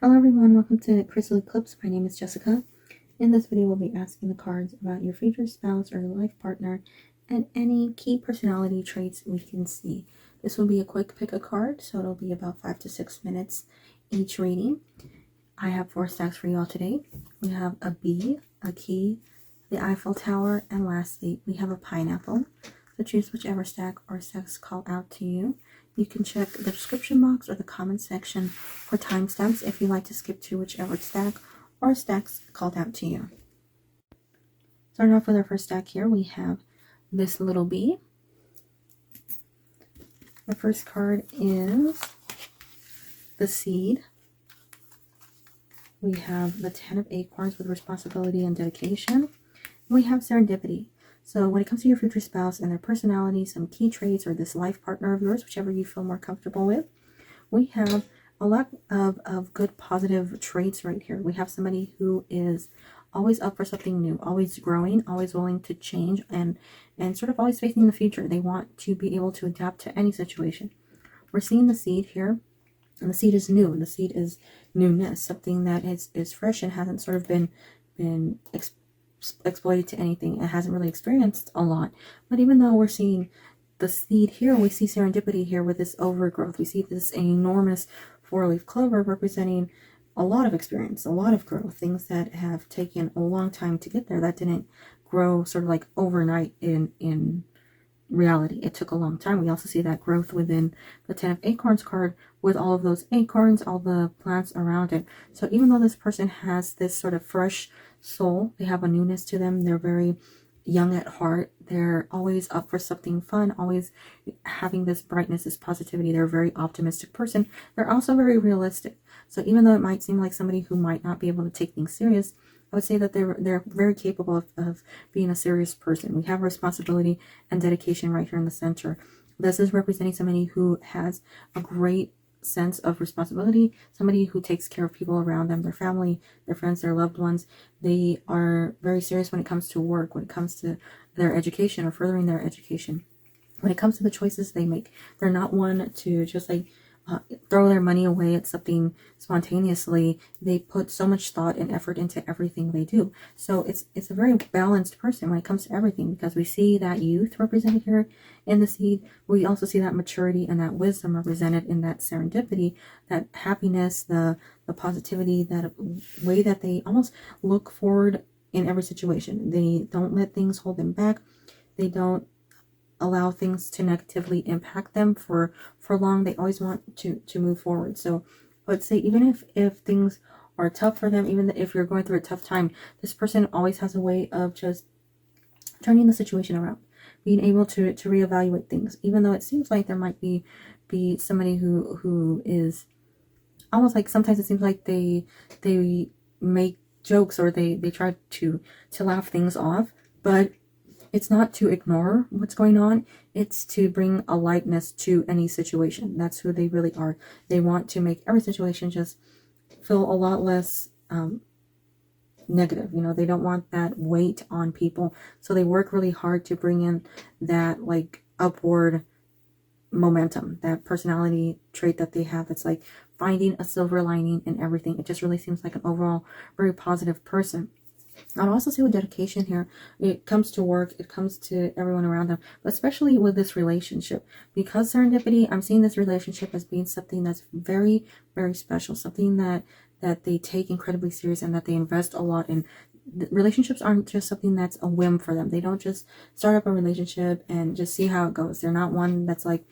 Hello everyone, welcome to Crystal Eclipse. My name is Jessica. In this video, we'll be asking the cards about your future spouse or life partner and any key personality traits we can see. This will be a quick pick a card, so it'll be about 5 to 6 minutes each reading. I have 4 stacks for you all today. We have a bee, a key, the Eiffel Tower, and lastly, we have a pineapple. So choose whichever stack or stacks call out to you. You can check the description box or the comment section for timestamps if you'd like to skip to whichever stack or stacks called out to you. Starting off with our first stack here, we have this little bee. The first card is the seed. We have the 10 of acorns with responsibility and dedication. We have serendipity. So when it comes to your future spouse and their personality, some key traits, or this life partner of yours, whichever you feel more comfortable with, we have a lot of good positive traits right here. We have somebody who is always up for something new, always growing, always willing to change, and sort of always facing the future. They want to be able to adapt to any situation. We're seeing the seed here, and the seed is new. The seed is newness, something that is fresh and hasn't sort of been exploited to anything. It hasn't really experienced a lot. But even though we're seeing the seed here, we see serendipity here with this overgrowth. We see this enormous 4-leaf clover representing a lot of experience, a lot of growth, things that have taken a long time to get there, that didn't grow sort of like overnight in reality. It took a long time. We also see that growth within the 10 of acorns card with all of those acorns, all the plants around it. So even though this person has this sort of fresh soul, they have a newness to them, they're very young at heart, they're always up for something fun, always having this brightness, this positivity. They're a very optimistic person. They're also very realistic. So even though it might seem like somebody who might not be able to take things serious, I would say that they're very capable of being a serious person. We have responsibility and dedication right here in the center. This is representing somebody who has a great sense of responsibility, somebody who takes care of people around them, their family, their friends, their loved ones. They are very serious when it comes to work, when it comes to their education or furthering their education. When it comes to the choices they make, they're not one to just like throw their money away at something spontaneously. They put so much thought and effort into everything they do. So it's a very balanced person when it comes to everything, because we see that youth represented here in the seed. We also see that maturity and that wisdom represented in that serendipity, that happiness, the positivity, that way that they almost look forward in every situation. They don't let things hold them back. They don't allow things to negatively impact them for long. They always want to move forward. So I would say even if things are tough for them, even if you're going through a tough time, this person always has a way of just turning the situation around, being able to reevaluate things, even though it seems like there might be somebody who is almost like, sometimes it seems like they make jokes or they try to laugh things off, but it's not to ignore what's going on. It's to bring a lightness to any situation. That's who they really are. They want to make every situation just feel a lot less negative. You know, they don't want that weight on people. So they work really hard to bring in that like upward momentum, that personality trait that they have. It's like finding a silver lining in everything. It just really seems like an overall very positive person. I'd also say with dedication here, it comes to work, it comes to everyone around them, but especially with this relationship. Because serendipity, I'm seeing this relationship as being something that's very, very special, something that they take incredibly serious and that they invest a lot in. Relationships aren't just something that's a whim for them. They don't just start up a relationship and just see how it goes. They're not one that's like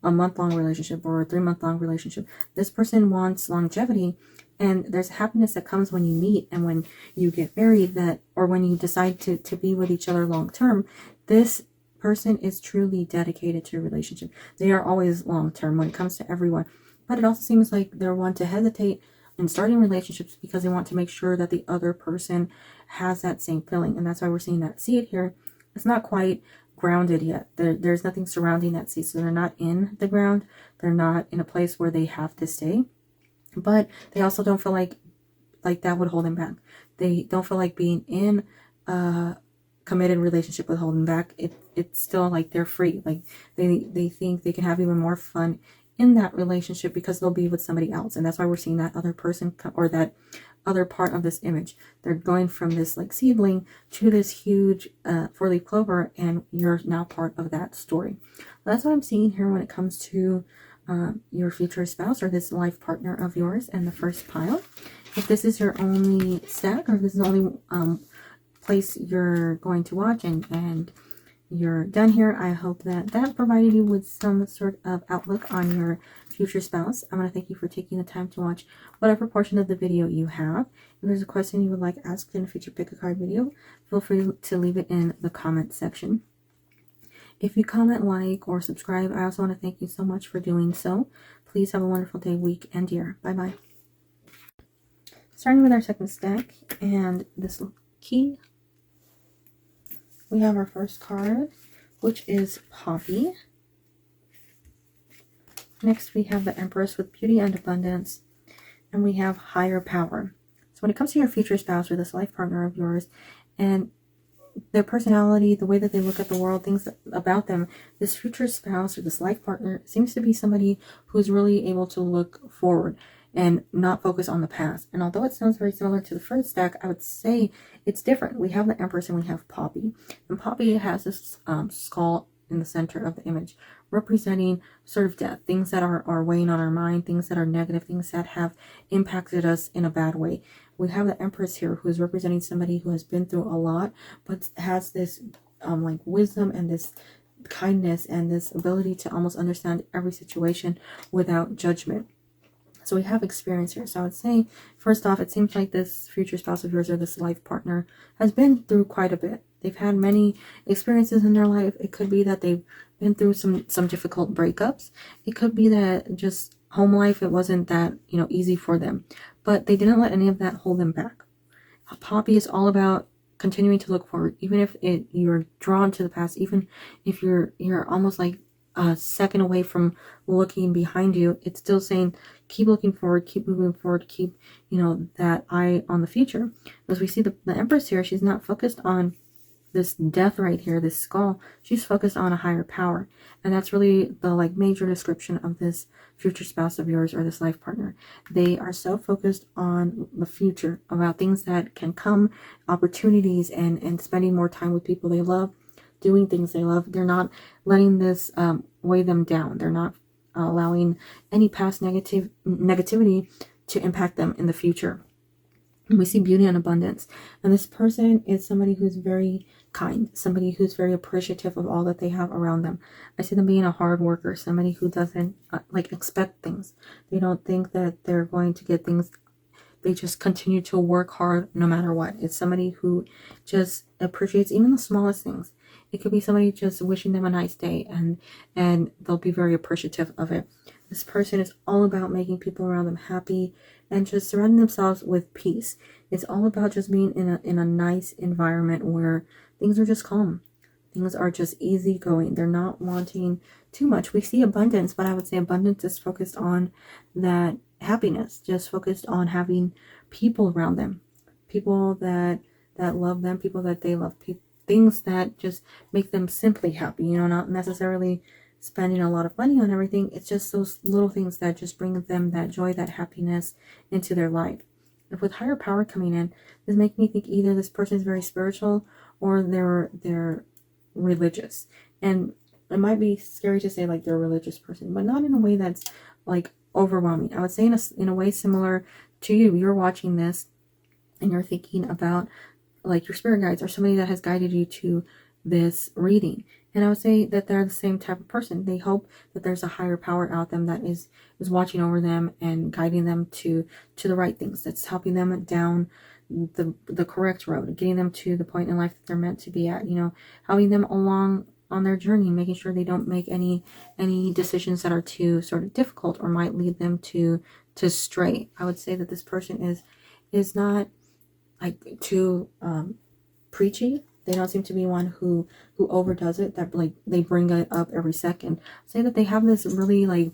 a month-long relationship or a 3-month-long relationship. This person wants longevity. And there's happiness that comes when you meet and when you get married, that, or when you decide to be with each other long term. This person is truly dedicated to a relationship. They are always long term when it comes to everyone. But it also seems like they're one to hesitate in starting relationships because they want to make sure that the other person has that same feeling. And that's why we're seeing that seed here. It's not quite grounded yet. There's nothing surrounding that seed. So they're not in the ground. They're not in a place where they have to stay. But they also don't feel like that would hold them back. They don't feel like being in a committed relationship would hold them back. It's still like they're free. Like they think they can have even more fun in that relationship because they'll be with somebody else. And that's why we're seeing that other person or that other part of this image. They're going from this like seedling to this huge 4-leaf clover, and you're now part of that story. That's what I'm seeing here when it comes to your future spouse or this life partner of yours and the first pile. If this is your only stack, or if this is the only place you're going to watch and you're done here, I hope that that provided you with some sort of outlook on your future spouse. I want to thank you for taking the time to watch whatever portion of the video you have. If there's a question you would like asked in a future pick a card video, feel free to leave it in the comment section. If you comment, like, or subscribe, I also want to thank you so much for doing so. Please have a wonderful day, week, and year. Bye-bye. Starting with our second stack and this key, we have our first card, which is Poppy. Next, we have the Empress with beauty and abundance, and we have higher power. So when it comes to your future spouse or this life partner of yours, and their personality, the way that they look at the world, things about them, this future spouse or this life partner seems to be somebody who's really able to look forward and not focus on the past. And although it sounds very similar to the first stack, I would say it's different. We have the Empress and we have Poppy. And Poppy has this skull in the center of the image, representing sort of death, things that are weighing on our mind, things that are negative, things that have impacted us in a bad way. We have the Empress here, who is representing somebody who has been through a lot, but has this like wisdom and this kindness and this ability to almost understand every situation without judgment. So we have experience here. So I would say, first off, it seems like this future spouse of yours or this life partner has been through quite a bit. They've had many experiences in their life. It could be that they've been through some difficult breakups. It could be that just home life, it wasn't that, easy for them. But they didn't let any of that hold them back. Poppy is all about continuing to look forward, even if you're drawn to the past, even if you're almost like a second away from looking behind you. It's still saying keep looking forward, keep moving forward, keep that eye on the future. As we see the Empress here, she's not focused on this death right here, this skull. She's focused on a higher power, and that's really the major description of this future spouse of yours or this life partner. They are so focused on the future, about things that can come, opportunities, and spending more time with people they love, doing things they love. They're not letting this weigh them down. They're not allowing any past negativity to impact them in the future. And we see beauty and abundance. And this person is somebody who's very kind, somebody who's very appreciative of all that they have around them. I see them being a hard worker, somebody who doesn't expect things. They don't think that they're going to get things. They just continue to work hard no matter what. It's somebody who just appreciates even the smallest things. It could be somebody just wishing them a nice day, and they'll be very appreciative of it. This person is all about making people around them happy and just surrounding themselves with peace. It's all about just being in a nice environment where things are just calm. Things are just easy going. They're not wanting too much. We see abundance, but I would say abundance is focused on that happiness, just focused on having people around them, people that love them, people that they love, things that just make them simply happy, not necessarily spending a lot of money on everything. It's just those little things that just bring them that joy, that happiness into their life. And with higher power coming in, this makes me think either this person is very spiritual or they're religious. And it might be scary to say they're a religious person, but not in a way that's overwhelming. I would say in a way similar to you. You're watching this and you're thinking about your spirit guides or somebody that has guided you to this reading. And I would say that they're the same type of person. They hope that there's a higher power out them that is watching over them and guiding them to the right things. That's helping them down the correct road, getting them to the point in life that they're meant to be at, helping them along on their journey, making sure they don't make any decisions that are too sort of difficult or might lead them to stray. I would say that this person is not too preachy. They don't seem to be one who overdoes it, that they bring it up every second. Say that they have this really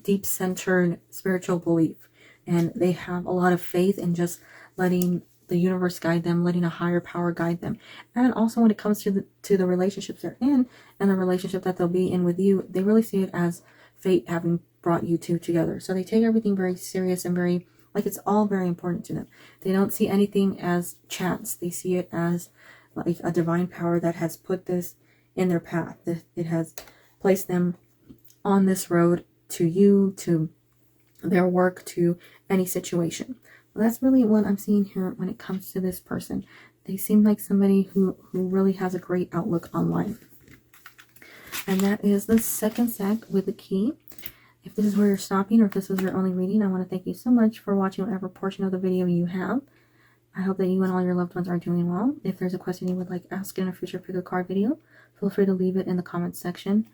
deep centered spiritual belief, and they have a lot of faith in just letting the universe guide them, letting a higher power guide them. And also when it comes to the relationships they're in and the relationship that they'll be in with you, they really see it as fate having brought you two together. So they take everything very serious and very, like, it's all very important to them. They don't see anything as chance. They see it as like a divine power that has put this in their path. It has placed them on this road to you, to their work, to any situation. Well, that's really what I'm seeing here when it comes to this person. They seem like somebody who really has a great outlook on life. And that is the second set with the key. If this is where you're stopping, or if this was your only reading, I want to thank you so much for watching whatever portion of the video you have. I hope that you and all your loved ones are doing well. If there's a question you would like asked in a future pick a card video, feel free to leave it in the comments section.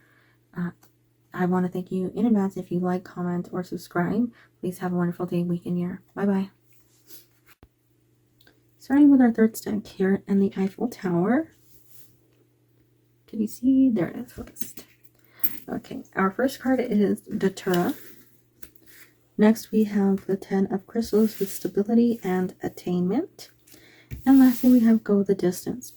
I want to thank you in advance if you like, comment, or subscribe. Please have a wonderful day, week, and year. Bye-bye. Starting with our third stack here and the Eiffel Tower. Can you see? There it is, focused. Okay, our first card is Datura. Next, we have the 10 of Crystals with stability and attainment. And lastly, we have Go the Distance.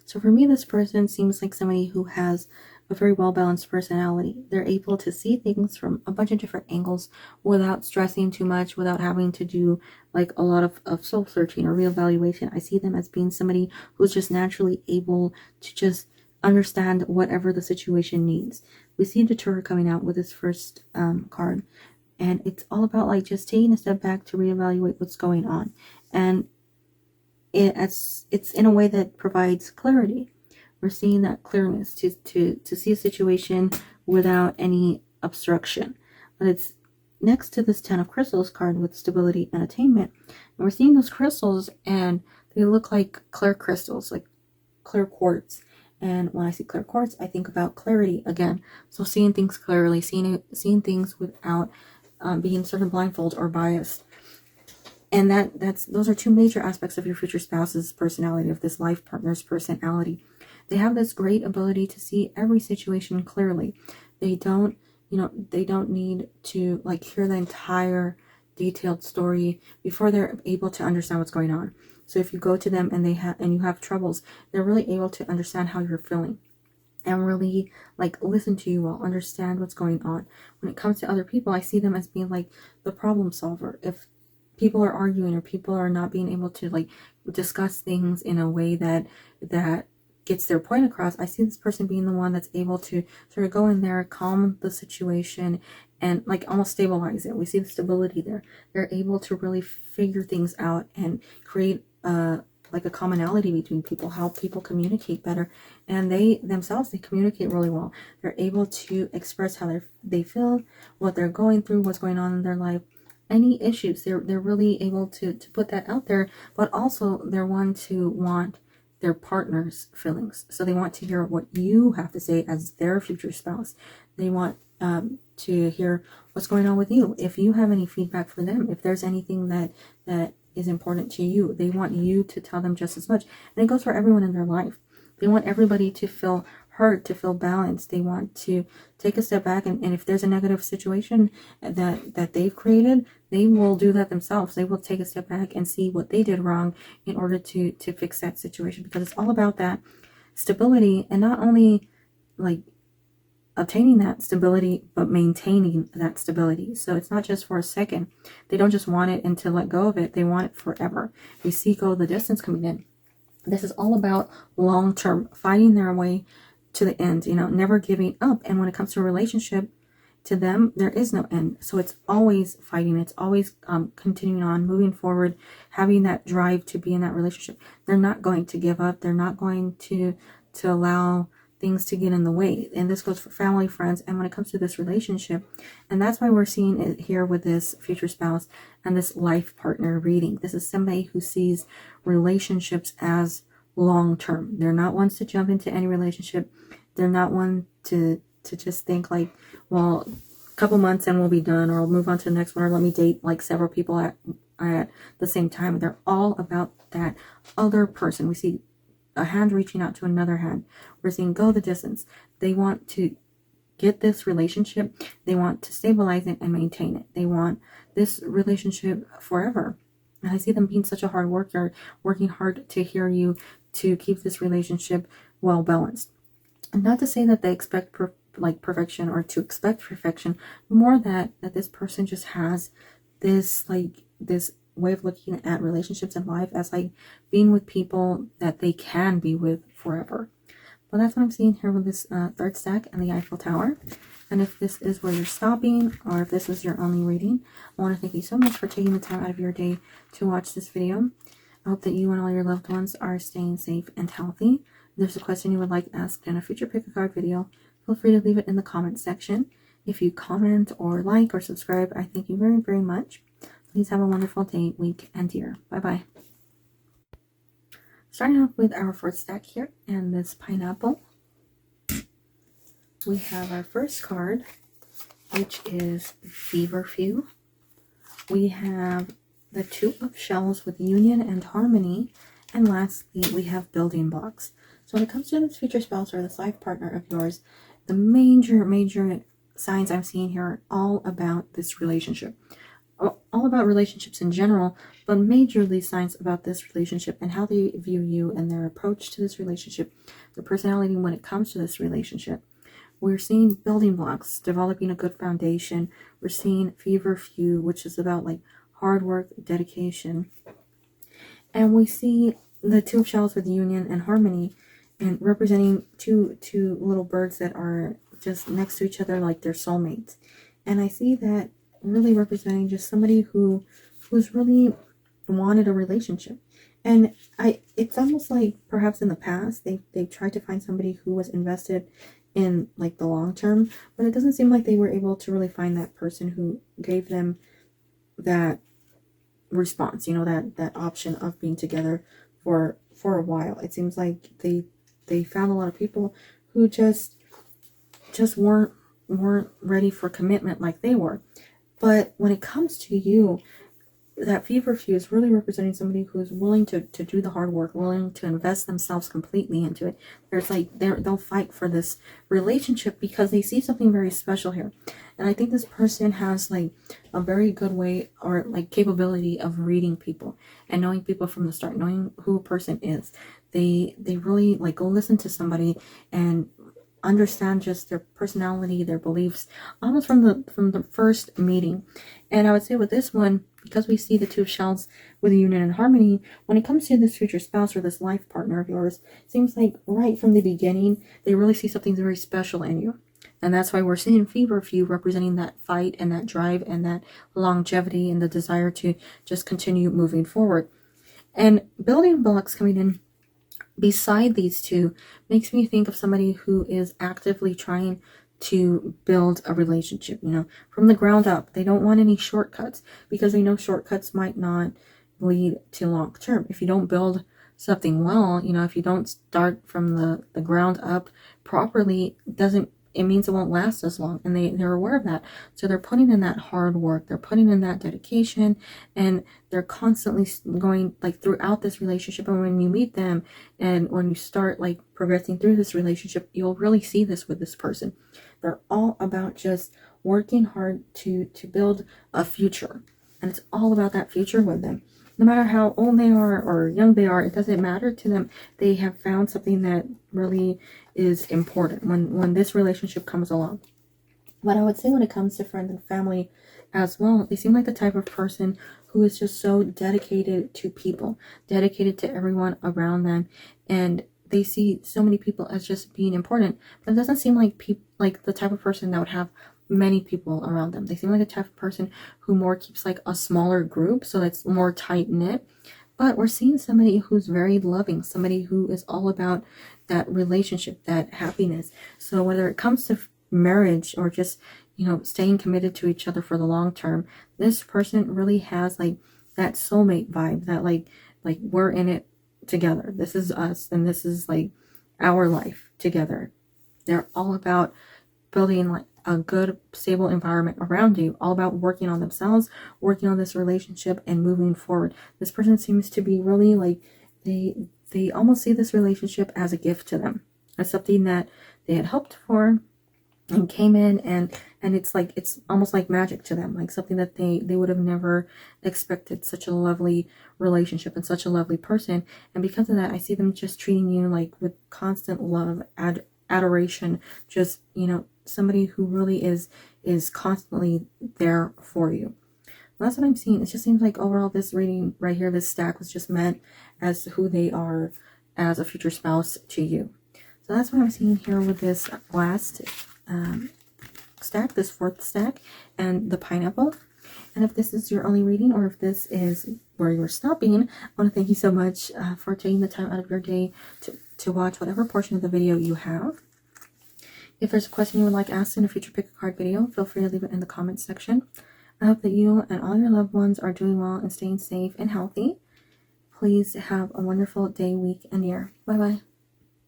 So for me, this person seems like somebody who has a very well-balanced personality. They're able to see things from a bunch of different angles without stressing too much, without having to do like a lot of soul-searching or reevaluation. I see them as being somebody who's just naturally able to just understand whatever the situation needs. We see Datura coming out with this first card, and it's all about like just taking a step back to reevaluate what's going on, and it's in a way that provides clarity. We're seeing that clearness to see a situation without any obstruction. But it's next to this 10 of Crystals card with stability and attainment, and we're seeing those crystals, and they look like clear crystals, like clear quartz. And when I see clear quartz, I think about clarity again. So seeing things clearly, seeing things without being sort of blindfold or biased. And those are two major aspects of your future spouse's personality, of this life partner's personality. They have this great ability to see every situation clearly. They don't need to like hear the entire detailed story before they're able to understand what's going on. So if you go to them and you have troubles, they're really able to understand how you're feeling and really like listen to you well, understand what's going on. When it comes to other people, I see them as being like the problem solver. If people are arguing or people are not being able to like discuss things in a way that gets their point across, I see this person being the one that's able to sort of go in there, calm the situation, and like almost stabilize it. We see the stability there. They're able to really figure things out and create like a commonality between people, how people communicate better. And they themselves, they communicate really well. They're able to express how they feel, what they're going through, what's going on in their life, any issues. They're really able to put that out there, but also they're one to want their partner's feelings. So they want to hear what you have to say as their future spouse. They want to hear what's going on with you. If you have any feedback for them, if there's anything that is important to you, they want you to tell them just as much. And it goes for everyone in their life. They want everybody to feel heard, to feel balanced. They want to take a step back, and if there's a negative situation that they've created, they will do that themselves. They will take a step back and see what they did wrong in order to fix that situation, because it's all about that stability, and not only like obtaining that stability, but maintaining that stability. So it's not just for a second. They don't just want it and to let go of it. They want it forever. We see Go the Distance coming in. This is all about long-term, fighting their way to the end, never giving up. And when it comes to a relationship, to them, there is no end. So it's always fighting. It's always continuing on, moving forward, having that drive to be in that relationship. They're not going to give up. They're not going to allow things to get in the way. And this goes for family, friends, and when it comes to this relationship. And that's why we're seeing it here with this future spouse and this life partner reading. This is somebody who sees relationships as long-term. They're not ones to jump into any relationship. They're not one to just think like, well, a couple months and we'll be done, or I'll move on to the next one, or let me date like several people at the same time. They're all about that other person. We see a hand reaching out to another hand. We're seeing Go the Distance. They want to get this relationship. They want to stabilize it and maintain it. They want this relationship forever. And I see them being such a hard worker, working hard to hear you, to keep this relationship well balanced. And not to say that they expect like perfection or to expect perfection, more that this person just has this this way of looking at relationships in life as like being with people that they can be with forever. But that's what I'm seeing here with this third stack and the Eiffel Tower. And if this is where you're stopping, or if this is your only reading, I want to thank you so much for taking the time out of your day to watch this video. I hope that you and all your loved ones are staying safe and healthy. If there's a question you would like asked in a future pick a card video, feel free to leave it in the comment section. If you comment or like or subscribe, I thank you very, very much. Please have a wonderful day, week, and year. Bye-bye. Starting off with our fourth stack here, and this pineapple. We have our first card, which is Feverfew. We have the Two of Shells with Union and Harmony. And lastly, we have Building Blocks. So when it comes to this future spouse or this life partner of yours, the major signs I'm seeing here are all about this relationship. All about relationships in general, but majorly signs about this relationship and how they view you and their approach to this relationship, their personality when it comes to this relationship. We're seeing building blocks, developing a good foundation. We're seeing Feverfew, which is about like hard work, dedication. And we see the Two of Shells with Union and Harmony, and representing two little birds that are just next to each other like they're soulmates. And I see that really representing just somebody who's really wanted a relationship. And it's almost like perhaps in the past they tried to find somebody who was invested in like the long term, but it doesn't seem like they were able to really find that person who gave them that response, you know, that option of being together for a while. It seems like they found a lot of people who just weren't ready for commitment like they were. But when it comes to you, that Feverfew is really representing somebody who's willing to do the hard work, willing to invest themselves completely into it. There's like they'll fight for this relationship because they see something very special here. And I think this person has like a very good way or like capability of reading people and knowing people from the start, knowing who a person is. They really like go listen to somebody and understand just their personality, their beliefs, almost from the first meeting. And I would say with this one, because we see the Two of Shells with Union and Harmony, when it comes to this future spouse or this life partner of yours, it seems like right from the beginning, they really see something very special in you. And that's why we're seeing Feverfew representing that fight and that drive and that longevity and the desire to just continue moving forward. And Building Blocks coming in beside these two makes me think of somebody who is actively trying to build a relationship, you know, from the ground up. They don't want any shortcuts because they know shortcuts might not lead to long term. If you don't build something well, you know, if you don't start from the ground up properly, it means it won't last as long. And they're aware of that. So they're putting in that hard work, they're putting in that dedication, and they're constantly going like throughout this relationship. And when you meet them and when you start like progressing through this relationship, you'll really see this with this person. They're all about just working hard to build a future. And it's all about that future with them. No matter how old they are or young they are, it doesn't matter to them. They have found something that really is important when this relationship comes along. But I would say when it comes to friends and family as well, they seem like the type of person who is just so dedicated to people, dedicated to everyone around them, and they see so many people as just being important. But it doesn't seem like the type of person that would have many people around them. They seem like the type of person who more keeps like a smaller group, so that's more tight knit. But we're seeing somebody who's very loving, somebody who is all about that relationship, that happiness. So whether it comes to marriage or just, you know, staying committed to each other for the long term, this person really has like that soulmate vibe, that like we're in it together. This is us, and this is like our life together. They're all about building like a good, stable environment around you, all about working on themselves, working on this relationship, and moving forward. This person seems to be really like they almost see this relationship as a gift to them, as something that they had hoped for and came in, and it's almost like magic to them, like something that they would have never expected. Such a lovely relationship and such a lovely person. And because of that, I see them just treating you like with constant love, adoration, just, you know, somebody who really is constantly there for you. That's what I'm seeing. It just seems like overall this reading right here, this stack was just meant as who they are as a future spouse to you. So that's what I'm seeing here with this last stack, this fourth stack, and the pineapple. And if this is your only reading, or if this is where you're stopping, I want to thank you so much for taking the time out of your day to watch whatever portion of the video you have. If there's a question you would like asked in a future pick a card video, feel free to leave it in the comments section. I hope that you and all your loved ones are doing well and staying safe and healthy. Please have a wonderful day, week, and year. Bye-bye.